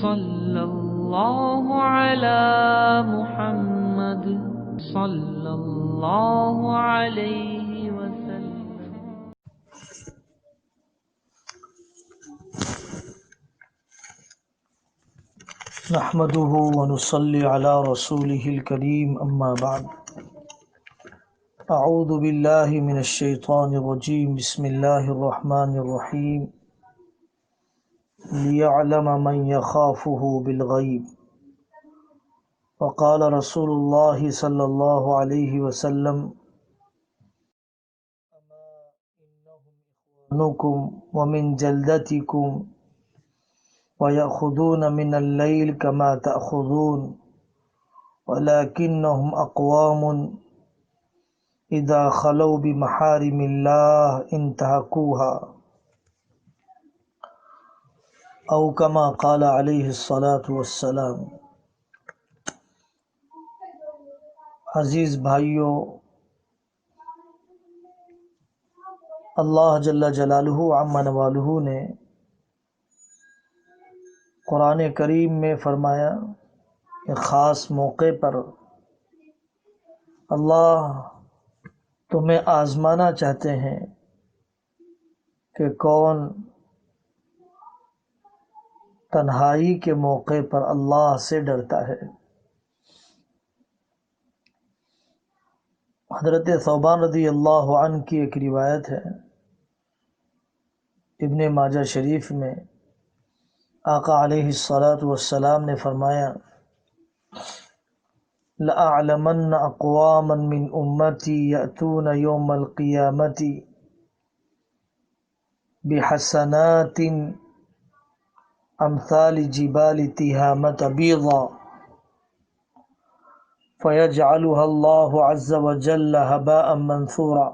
صلی اللہ علی محمد صلی اللہ علیہ وسلم۔ نحمده ونصلي على رسوله الكريم أما بعد أعوذ بالله من الشيطان الرجيم بسم الله الرحمن الرحيم ليعلم من يخافه بالغيب وقال رسول الله صلى الله عليه وسلم أما إنهم إخوانكم ومن جلدتكم ويأخذون من الليل كما تأخذون ولكنهم أقوام إذا خلوا بمحارم الله انتهكوها أو كما قال عليه الصلاة والسلام۔ عزیز بھائیو، اللہ جل جلالہ عم نوالہ نے قرآن کریم میں فرمایا کہ خاص موقع پر اللہ تمہیں آزمانا چاہتے ہیں کہ کون تنہائی کے موقع پر اللہ سے ڈرتا ہے۔ حضرت ثوبان رضی اللہ عنہ کی ایک روایت ہے، ابن ماجہ شریف میں آقا علیہ الصلاۃ والسلام نے فرمایا لَأَعْلَمَنَّ أَقْوَامًا مِّنْ أُمَّتِي يَأْتُونَ يَوْمَ الْقِيَامَةِ بِحَسَنَاتٍ أَمْثَالِ جِبَالِ تِهَامَةَ بِيضًا فَيَجْعَلُهَا اللَّهُ عَزَّ وَجَلَّ هَبَاءً مَنْثُورًا۔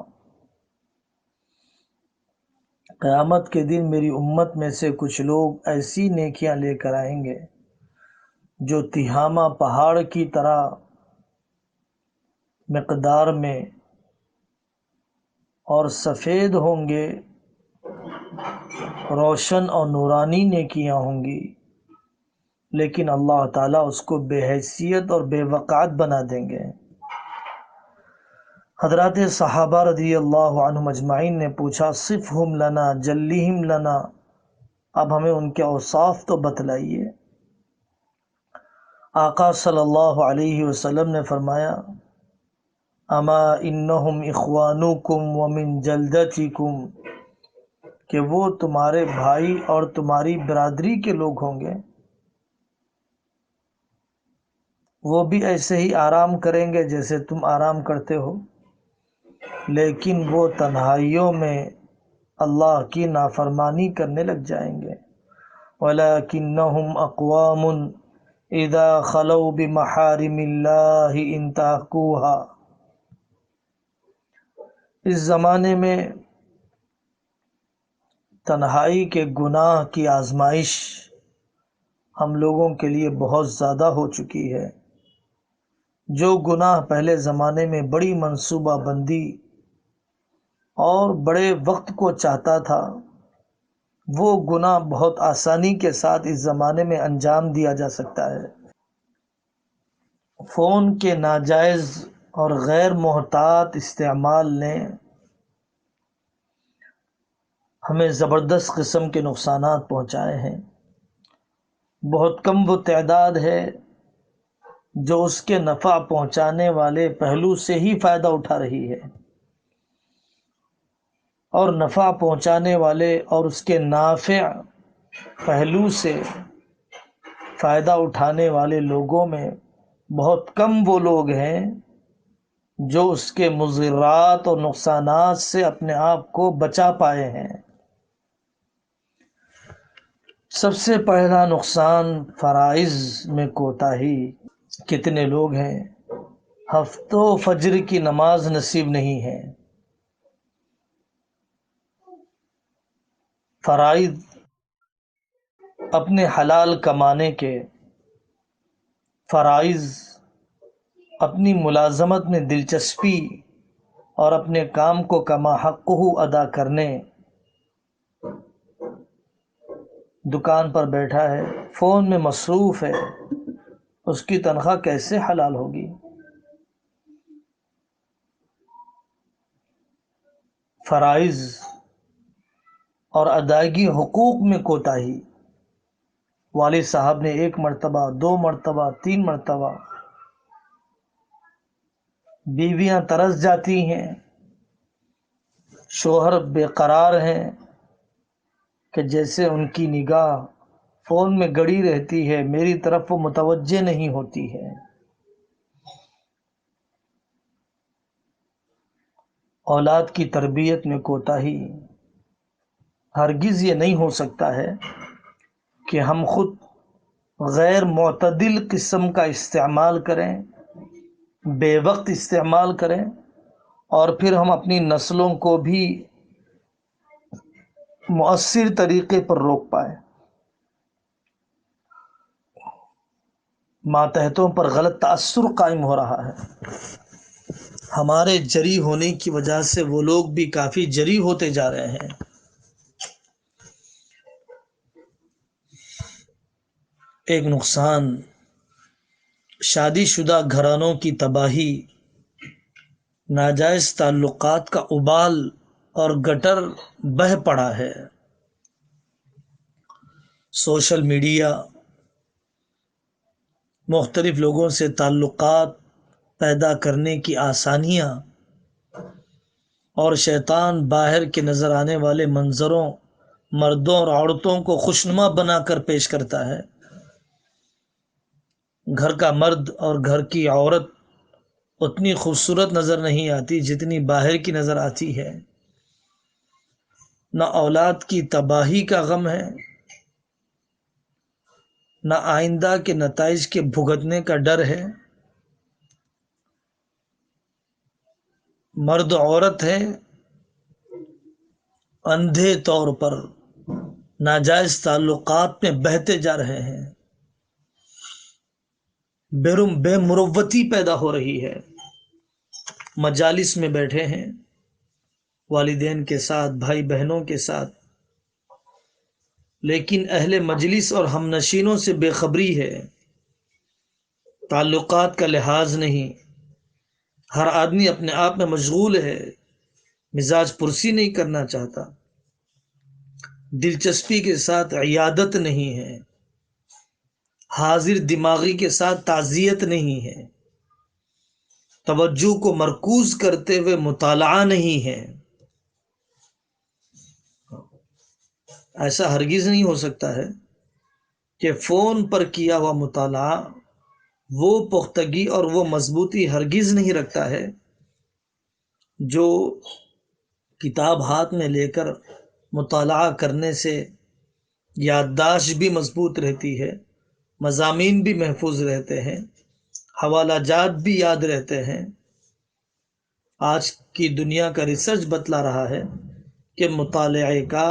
قیامت کے دن میری امت میں سے کچھ لوگ ایسی نیکیاں لے کر آئیں گے جو تہامہ پہاڑ کی طرح مقدار میں اور سفید ہوں گے، روشن اور نورانی نیکیاں ہوں گی، لیکن اللہ تعالیٰ اس کو بے حیثیت اور بے وقعت بنا دیں گے۔ حضرات صحابہ رضی اللہ عنہم اجمعین نے پوچھا صفہم لنا جلیہم لنا، اب ہمیں ان کے اوصاف تو بتلائیے۔ آقا صلی اللہ علیہ وسلم نے فرمایا اما انہم اخوانکم ومن جلدتکم، کہ وہ تمہارے بھائی اور تمہاری برادری کے لوگ ہوں گے، وہ بھی ایسے ہی آرام کریں گے جیسے تم آرام کرتے ہو، لیکن وہ تنہائیوں میں اللہ کی نافرمانی کرنے لگ جائیں گے۔ وَلَكِنَّهُمْ أَقْوَامٌ إِذَا خَلَوْا بِمَحَارِمِ اللَّهِ انتهكوها۔ اس زمانے میں تنہائی کے گناہ کی آزمائش ہم لوگوں کے لیے بہت زیادہ ہو چکی ہے۔ جو گناہ پہلے زمانے میں بڑی منصوبہ بندی اور بڑے وقت کو چاہتا تھا، وہ گناہ بہت آسانی کے ساتھ اس زمانے میں انجام دیا جا سکتا ہے۔ فون کے ناجائز اور غیر محتاط استعمال نے ہمیں زبردست قسم کے نقصانات پہنچائے ہیں۔ بہت کم وہ تعداد ہے جو اس کے نفع پہنچانے والے پہلو سے ہی فائدہ اٹھا رہی ہے، اور نفع پہنچانے والے اور اس کے نافع پہلو سے فائدہ اٹھانے والے لوگوں میں بہت کم وہ لوگ ہیں جو اس کے مضرات اور نقصانات سے اپنے آپ کو بچا پائے ہیں۔ سب سے پہلا نقصان فرائض میں کوتاہی۔ کتنے لوگ ہیں ہفتوں فجر کی نماز نصیب نہیں ہے، فرائض اپنے حلال کمانے کے، فرائض اپنی ملازمت میں دلچسپی اور اپنے کام کو کما حقہ ادا کرنے، دکان پر بیٹھا ہے، فون میں مصروف ہے، اس کی تنخواہ کیسے حلال ہوگی؟ فرائض اور ادائیگی حقوق میں کوتاہی، والد صاحب نے 1 مرتبہ، 2 مرتبہ، 3 مرتبہ، بیویاں ترس جاتی ہیں، شوہر بے قرار ہیں کہ جیسے ان کی نگاہ فون میں گڑی رہتی ہے، میری طرف وہ متوجہ نہیں ہوتی ہے۔ اولاد کی تربیت میں کوتاہی، ہرگز یہ نہیں ہو سکتا ہے کہ ہم خود غیر معتدل قسم کا استعمال کریں، بے وقت استعمال کریں، اور پھر ہم اپنی نسلوں کو بھی مؤثر طریقے پر روک پائیں۔ ماتحتوں پر غلط تأثر قائم ہو رہا ہے۔ ہمارے جری ہونے کی وجہ سے وہ لوگ بھی کافی جری ہوتے جا رہے ہیں۔ ایک نقصان، شادی شدہ گھرانوں کی تباہی، ناجائز تعلقات کا ابال اور گٹر بہہ پڑا ہے۔ سوشل میڈیا مختلف لوگوں سے تعلقات پیدا کرنے کی آسانیاں اور شیطان باہر کے نظر آنے والے منظروں، مردوں اور عورتوں کو خوشنما بنا کر پیش کرتا ہے۔ گھر کا مرد اور گھر کی عورت اتنی خوبصورت نظر نہیں آتی جتنی باہر کی نظر آتی ہے۔ نہ اولاد کی تباہی کا غم ہے، نہ آئندہ کے نتائج کے بھگتنے کا ڈر ہے۔ مرد عورت ہے، اندھے طور پر ناجائز تعلقات میں بہتے جا رہے ہیں۔ بے مروتی پیدا ہو رہی ہے۔ مجالس میں بیٹھے ہیں، والدین کے ساتھ، بھائی بہنوں کے ساتھ، لیکن اہل مجلس اور ہم نشینوں سے بے خبری ہے، تعلقات کا لحاظ نہیں، ہر آدمی اپنے آپ میں مشغول ہے، مزاج پرسی نہیں کرنا چاہتا، دلچسپی کے ساتھ عیادت نہیں ہے، حاضر دماغی کے ساتھ تعزیت نہیں ہے، توجہ کو مرکوز کرتے ہوئے مطالعہ نہیں ہے۔ ایسا ہرگز نہیں ہو سکتا ہے کہ فون پر کیا ہوا مطالعہ وہ پختگی اور وہ مضبوطی ہرگز نہیں رکھتا ہے جو کتاب ہاتھ میں لے کر مطالعہ کرنے سے یادداشت بھی مضبوط رہتی ہے، مضامین بھی محفوظ رہتے ہیں، حوالہ جات بھی یاد رہتے ہیں۔ آج کی دنیا کا ریسرچ بتلا رہا ہے کہ مطالعے کا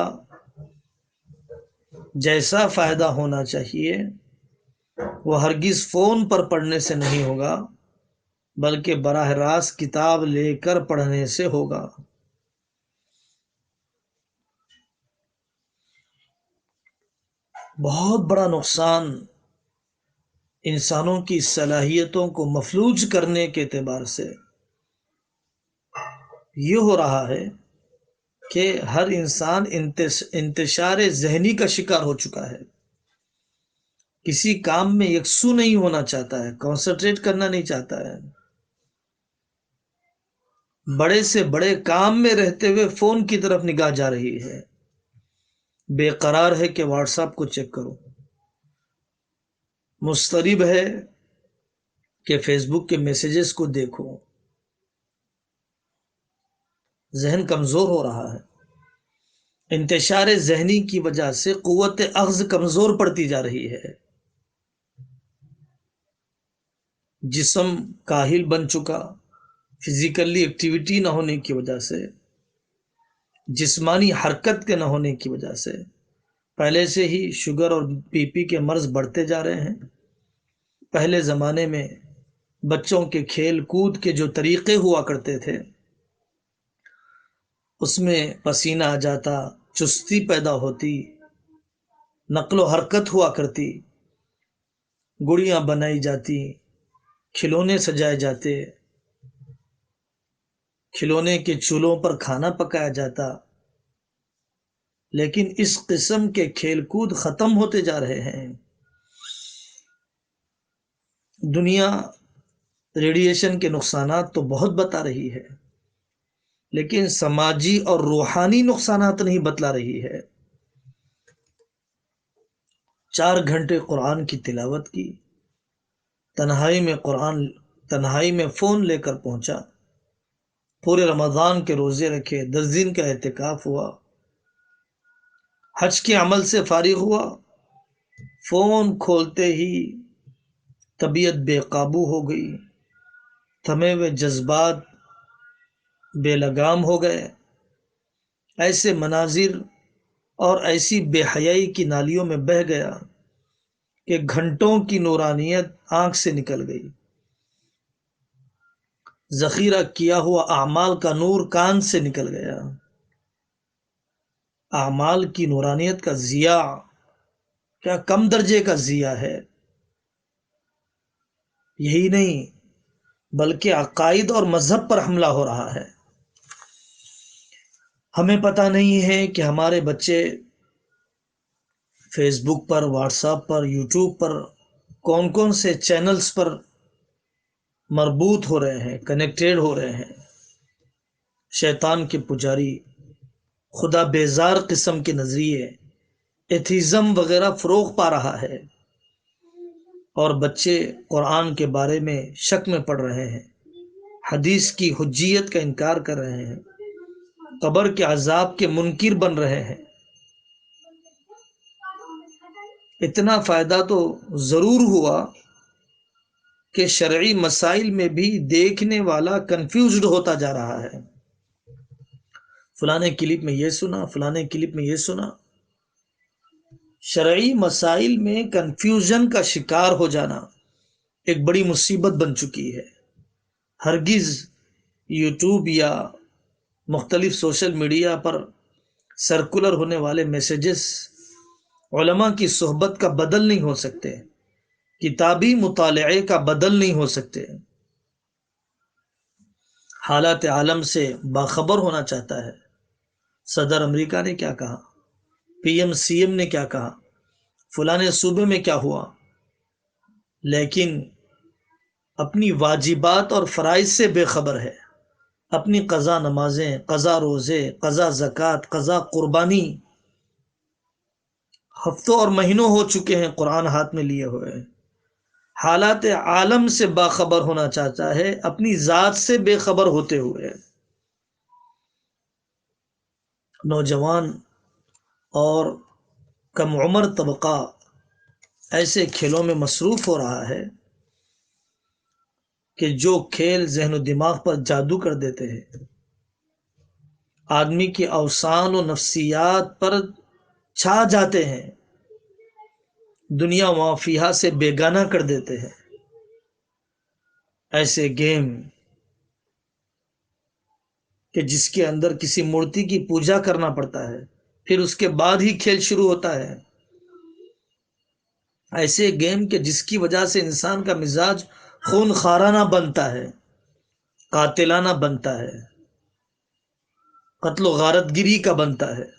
جیسا فائدہ ہونا چاہیے وہ ہرگز فون پر پڑھنے سے نہیں ہوگا، بلکہ براہ راست کتاب لے کر پڑھنے سے ہوگا۔ بہت بڑا نقصان انسانوں کی صلاحیتوں کو مفلوج کرنے کے اعتبار سے یہ ہو رہا ہے کہ ہر انسان انتشار ذہنی کا شکار ہو چکا ہے، کسی کام میں یکسو نہیں ہونا چاہتا ہے، کنسنٹریٹ کرنا نہیں چاہتا ہے، بڑے سے بڑے کام میں رہتے ہوئے فون کی طرف نگاہ جا رہی ہے، بے قرار ہے کہ واٹس ایپ کو چیک کرو، مضطرب ہے کہ فیس بک کے میسیجز کو دیکھو۔ ذہن کمزور ہو رہا ہے، انتشار ذہنی کی وجہ سے قوت اخذ کمزور پڑتی جا رہی ہے، جسم کاہل بن چکا، فزیکلی ایکٹیویٹی نہ ہونے کی وجہ سے، جسمانی حرکت کے نہ ہونے کی وجہ سے پہلے سے ہی شوگر اور بی پی کے مرض بڑھتے جا رہے ہیں۔ پہلے زمانے میں بچوں کے کھیل کود کے جو طریقے ہوا کرتے تھے اس میں پسینہ آ جاتا، چستی پیدا ہوتی، نقل و حرکت ہوا کرتی، گڑیاں بنائی جاتی، کھلونے سجائے جاتے، کھلونے کے چولہوں پر کھانا پکایا جاتا، لیکن اس قسم کے کھیل کود ختم ہوتے جا رہے ہیں۔ دنیا ریڈیشن کے نقصانات تو بہت بتا رہی ہے، لیکن سماجی اور روحانی نقصانات نہیں بتلا رہی ہے۔ 4 گھنٹے قرآن کی تلاوت کی، تنہائی میں فون لے کر پہنچا، پورے رمضان کے روزے رکھے، 10 دن کا اعتکاف ہوا، حج کے عمل سے فارغ ہوا، فون کھولتے ہی طبیعت بے قابو ہو گئی، تھمے ہوئے جذبات بے لگام ہو گئے، ایسے مناظر اور ایسی بے حیائی کی نالیوں میں بہہ گیا کہ گھنٹوں کی نورانیت آنکھ سے نکل گئی، ذخیرہ کیا ہوا اعمال کا نور کان سے نکل گیا، اعمال کی نورانیت کا ضیاع کیا کم درجے کا ضیاع ہے؟ یہی نہیں بلکہ عقائد اور مذہب پر حملہ ہو رہا ہے۔ ہمیں پتہ نہیں ہے کہ ہمارے بچے فیس بک پر، واٹس ایپ پر، یوٹیوب پر کون کون سے چینلز پر مربوط ہو رہے ہیں، کنیکٹڈ ہو رہے ہیں۔ شیطان کے پجاری، خدا بیزار قسم کے نظریے، ایتھیزم وغیرہ فروغ پا رہا ہے، اور بچے قرآن کے بارے میں شک میں پڑ رہے ہیں، حدیث کی حجیت کا انکار کر رہے ہیں، قبر کے عذاب کے منکر بن رہے ہیں۔ اتنا فائدہ تو ضرور ہوا کہ شرعی مسائل میں بھی دیکھنے والا کنفیوزڈ ہوتا جا رہا ہے، فلانے کلپ میں یہ سنا، فلانے کلپ میں یہ سنا۔ شرعی مسائل میں کنفیوژن کا شکار ہو جانا ایک بڑی مصیبت بن چکی ہے۔ ہرگز یوٹیوب یا مختلف سوشل میڈیا پر سرکولر ہونے والے میسیجز علماء کی صحبت کا بدل نہیں ہو سکتے، کتابی مطالعے کا بدل نہیں ہو سکتے۔ حالات عالم سے باخبر ہونا چاہتا ہے، صدر امریکہ نے کیا کہا، پی ایم سی ایم نے کیا کہا، فلانے صوبے میں کیا ہوا، لیکن اپنی واجبات اور فرائض سے بے خبر ہے، اپنی قضا نمازیں، قضا روزے، قضا زکوٰۃ، قضا قربانی ہفتوں اور مہینوں ہو چکے ہیں قرآن ہاتھ میں لیے ہوئے، حالات عالم سے باخبر ہونا چاہتا ہے اپنی ذات سے بے خبر ہوتے ہوئے۔ نوجوان اور کم عمر طبقہ ایسے کھیلوں میں مصروف ہو رہا ہے کہ جو کھیل ذہن و دماغ پر جادو کر دیتے ہیں، آدمی کی اوسان و نفسیات پر چھا جاتے ہیں، دنیا وافیہ سے بیگانہ کر دیتے ہیں، ایسے گیم کہ جس کے اندر کسی مورتی کی پوجا کرنا پڑتا ہے، پھر اس کے بعد ہی کھیل شروع ہوتا ہے، ایسے گیم کہ جس کی وجہ سے انسان کا مزاج خون خارانہ بنتا ہے، قاتلانہ بنتا ہے، قتل و غارت گری کا بنتا ہے۔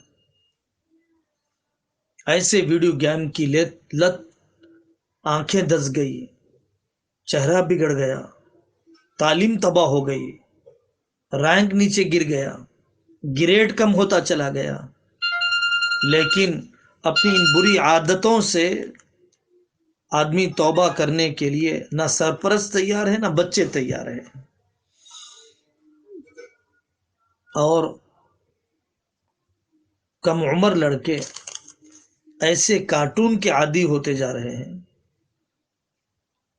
ایسے ویڈیو گیم کی لت آنکھیں دس گئی، چہرہ بگڑ گیا، تعلیم تباہ ہو گئی، رینک نیچے گر گیا، گریڈ کم ہوتا چلا گیا، لیکن اپنی ان بری عادتوں سے آدمی توبہ کرنے کے لیے نہ سرپرست تیار ہے، نہ بچے تیار ہیں، اور کم عمر لڑکے ایسے کارٹون کے عادی ہوتے جا رہے ہیں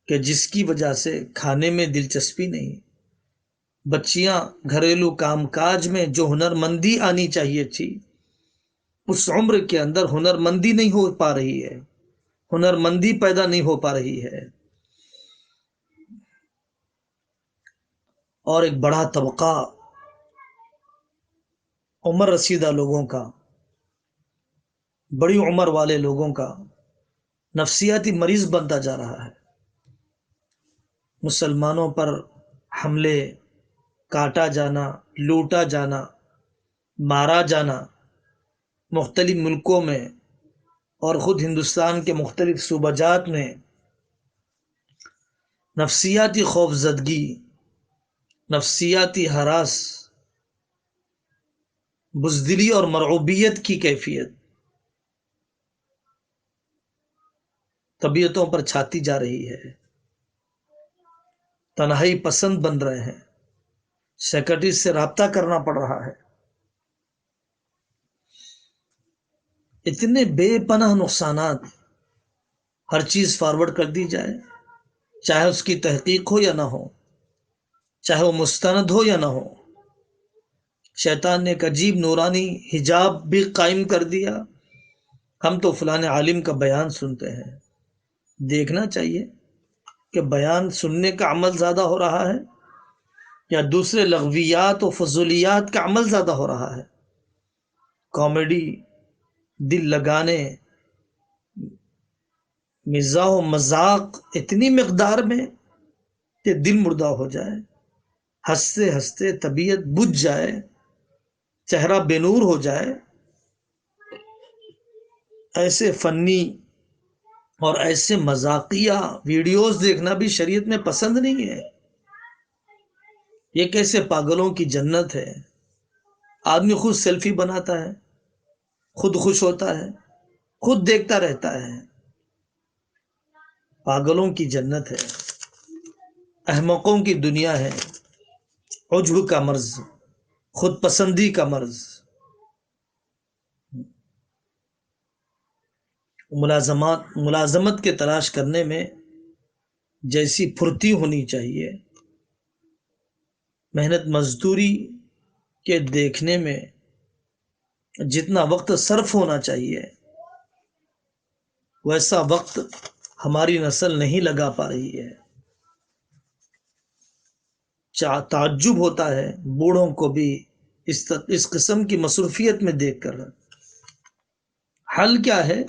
کہ جس کی وجہ سے کھانے میں دلچسپی نہیں، بچیاں گھریلو کام کاج میں جو ہنرمندی آنی چاہیے تھی اس عمر کے اندر ہنرمندی نہیں ہو پا رہی ہے، ہنرمندی پیدا نہیں ہو پا رہی ہے، اور ایک بڑا طبقہ عمر رسیدہ لوگوں کا بڑی عمر والے لوگوں کا نفسیاتی مریض بنتا جا رہا ہے۔ مسلمانوں پر حملے، کاٹا جانا، لوٹا جانا، مارا جانا مختلف ملکوں میں اور خود ہندوستان کے مختلف صوبہ جات میں نفسیاتی خوف زدگی، نفسیاتی ہراس، بزدلی اور مرعوبیت کی کیفیت طبیعتوں پر چھاتی جا رہی ہے۔ تنہائی پسند بن رہے ہیں، سیکرٹری سے رابطہ کرنا پڑ رہا ہے۔ اتنے بے پناہ نقصانات، ہر چیز فارورڈ کر دی جائے، چاہے اس کی تحقیق ہو یا نہ ہو، چاہے وہ مستند ہو یا نہ ہو۔ شیطان نے ایک عجیب نورانی حجاب بھی قائم کر دیا۔ ہم تو فلاں عالم کا بیان سنتے ہیں، دیکھنا چاہیے کہ بیان سننے کا عمل زیادہ ہو رہا ہے یا دوسرے لغویات و فضولیات کا عمل زیادہ ہو رہا ہے۔ کامیڈی، دل لگانے، مزاح و مذاق اتنی مقدار میں کہ دل مردہ ہو جائے، ہنستے ہنستے طبیعت بجھ جائے، چہرہ بے نور ہو جائے۔ ایسے فنی اور ایسے مذاقیہ ویڈیوز دیکھنا بھی شریعت میں پسند نہیں ہے۔ یہ کیسے پاگلوں کی جنت ہے۔ آدمی خود سیلفی بناتا ہے، خود خوش ہوتا ہے، خود دیکھتا رہتا ہے۔ پاگلوں کی جنت ہے، احمقوں کی دنیا ہے۔ عجب کا مرض، خود پسندی کا مرض، ملازمت کے تلاش کرنے میں جیسی پھرتی ہونی چاہیے، محنت مزدوری کے دیکھنے میں جتنا وقت صرف ہونا چاہیے، ویسا وقت ہماری نسل نہیں لگا پا رہی ہے۔ تعجب ہوتا ہے بوڑھوں کو بھی اس قسم کی مصروفیت میں دیکھ کر۔ حل کیا ہے؟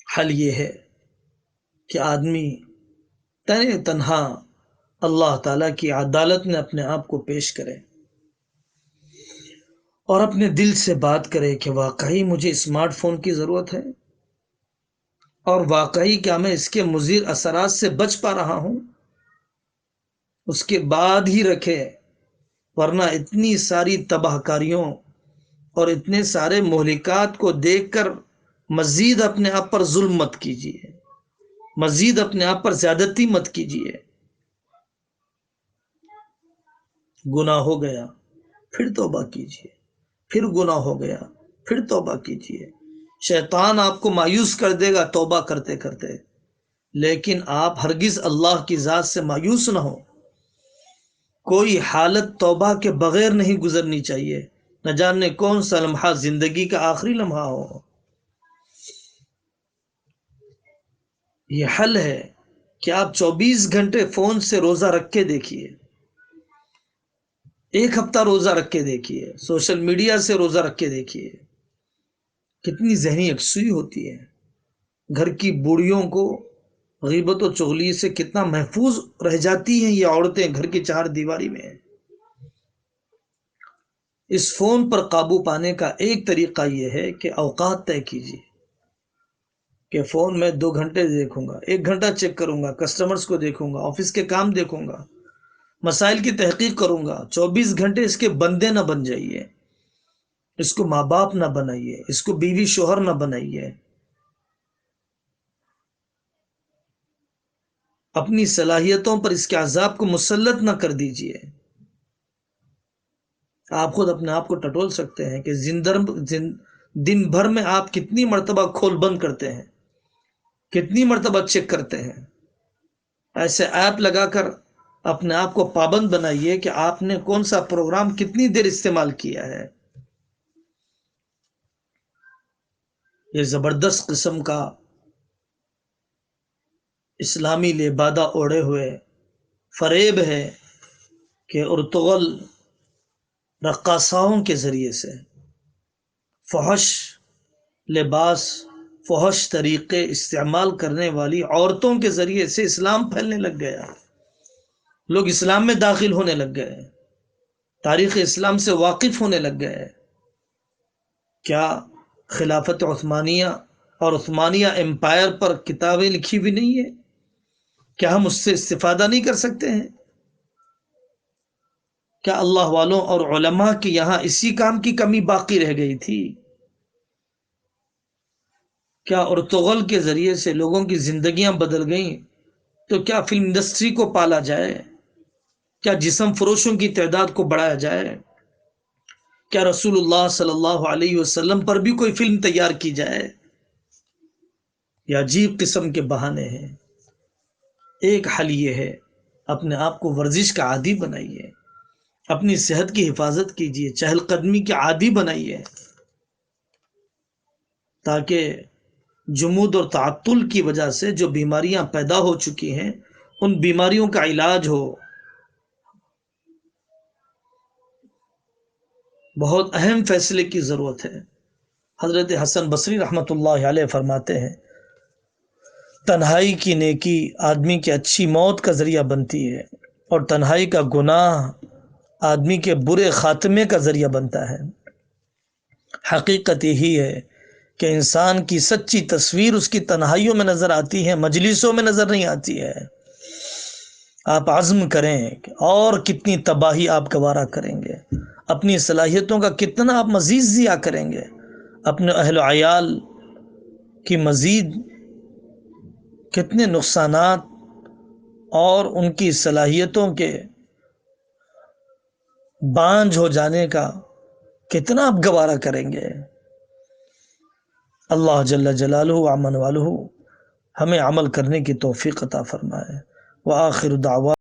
حل یہ ہے کہ آدمی تنہا اللہ تعالیٰ کی عدالت میں اپنے آپ کو پیش کرے اور اپنے دل سے بات کرے کہ واقعی مجھے اسمارٹ فون کی ضرورت ہے، اور واقعی کیا میں اس کے مضر اثرات سے بچ پا رہا ہوں؟ اس کے بعد ہی رکھے، ورنہ اتنی ساری تباہ کاریوں اور اتنے سارے مہلکات کو دیکھ کر مزید اپنے آپ پر ظلم مت کیجیے، مزید اپنے آپ پر زیادتی مت کیجیے۔ گناہ ہو گیا پھر توبہ کیجیے، پھر گناہ ہو گیا پھر توبہ کیجیے۔ شیطان آپ کو مایوس کر دے گا توبہ کرتے کرتے، لیکن آپ ہرگز اللہ کی ذات سے مایوس نہ ہو۔ کوئی حالت توبہ کے بغیر نہیں گزرنی چاہیے، نہ جانے کون سا لمحہ زندگی کا آخری لمحہ ہو۔ یہ حل ہے کہ آپ 24 گھنٹے فون سے روزہ رکھ کے دیکھیے، ایک ہفتہ روزہ رکھ کے دیکھیے، سوشل میڈیا سے روزہ رکھ کے دیکھیے، کتنی ذہنی یکسوئی ہوتی ہے۔ گھر کی بوڑھیوں کو غیبت و چغلی سے کتنا محفوظ رہ جاتی ہیں یہ عورتیں گھر کی چار دیواری میں۔ اس فون پر قابو پانے کا ایک طریقہ یہ ہے کہ اوقات طے کیجیے کہ فون میں 2 گھنٹے دیکھوں گا، 1 گھنٹہ چیک کروں گا، کسٹمرز کو دیکھوں گا، آفس کے کام دیکھوں گا، مسائل کی تحقیق کروں گا۔ 24 گھنٹے اس کے بندے نہ بن جائیے، اس کو ماں باپ نہ بنائیے، اس کو بیوی شوہر نہ بنائیے۔ اپنی صلاحیتوں پر اس کے عذاب کو مسلط نہ کر دیجیے۔ آپ خود اپنے آپ کو ٹٹول سکتے ہیں کہ دن بھر میں آپ کتنی مرتبہ کھول بند کرتے ہیں، کتنی مرتبہ چیک کرتے ہیں۔ ایسے ایپ لگا کر اپنے آپ کو پابند بنائیے کہ آپ نے کون سا پروگرام کتنی دیر استعمال کیا ہے۔ یہ زبردست قسم کا اسلامی لبادہ اوڑھے ہوئے فریب ہے کہ ارطغرل رقاصاؤں کے ذریعے سے فحش لباس، فحش طریقے استعمال کرنے والی عورتوں کے ذریعے سے اسلام پھیلنے لگ گیا، لوگ اسلام میں داخل ہونے لگ گئے، تاریخ اسلام سے واقف ہونے لگ گئے۔ کیا خلافت عثمانیہ اور عثمانیہ امپائر پر کتابیں لکھی بھی نہیں ہیں؟ کیا ہم اس سے استفادہ نہیں کر سکتے ہیں؟ کیا اللہ والوں اور علماء کی یہاں اسی کام کی کمی باقی رہ گئی تھی؟ کیا ارطغرل کے ذریعے سے لوگوں کی زندگیاں بدل گئیں تو کیا فلم انڈسٹری کو پالا جائے؟ کیا جسم فروشوں کی تعداد کو بڑھایا جائے؟ کیا رسول اللہ صلی اللہ علیہ وسلم پر بھی کوئی فلم تیار کی جائے؟ یہ عجیب قسم کے بہانے ہیں۔ ایک حل یہ ہے، اپنے آپ کو ورزش کا عادی بنائیے، اپنی صحت کی حفاظت کیجیے، چہل قدمی کے عادی بنائیے، تاکہ جمود اور تعطل کی وجہ سے جو بیماریاں پیدا ہو چکی ہیں ان بیماریوں کا علاج ہو۔ بہت اہم فیصلے کی ضرورت ہے۔ حضرت حسن بصری رحمۃ اللہ علیہ فرماتے ہیں، تنہائی کی نیکی آدمی کی اچھی موت کا ذریعہ بنتی ہے، اور تنہائی کا گناہ آدمی کے برے خاتمے کا ذریعہ بنتا ہے۔ حقیقت یہی ہے کہ انسان کی سچی تصویر اس کی تنہائیوں میں نظر آتی ہے، مجلسوں میں نظر نہیں آتی ہے۔ آپ عزم کریں کہ اور کتنی تباہی آپ گوارا کریں گے، اپنی صلاحیتوں کا کتنا آپ مزید ضیاع کریں گے، اپنے اہل و عیال کی مزید کتنے نقصانات اور ان کی صلاحیتوں کے بانجھ ہو جانے کا کتنا آپ گوارا کریں گے۔ اللہ جل جلالہ و امن والہ ہمیں عمل کرنے کی توفیق عطا فرمائے۔ وآخر دعوانا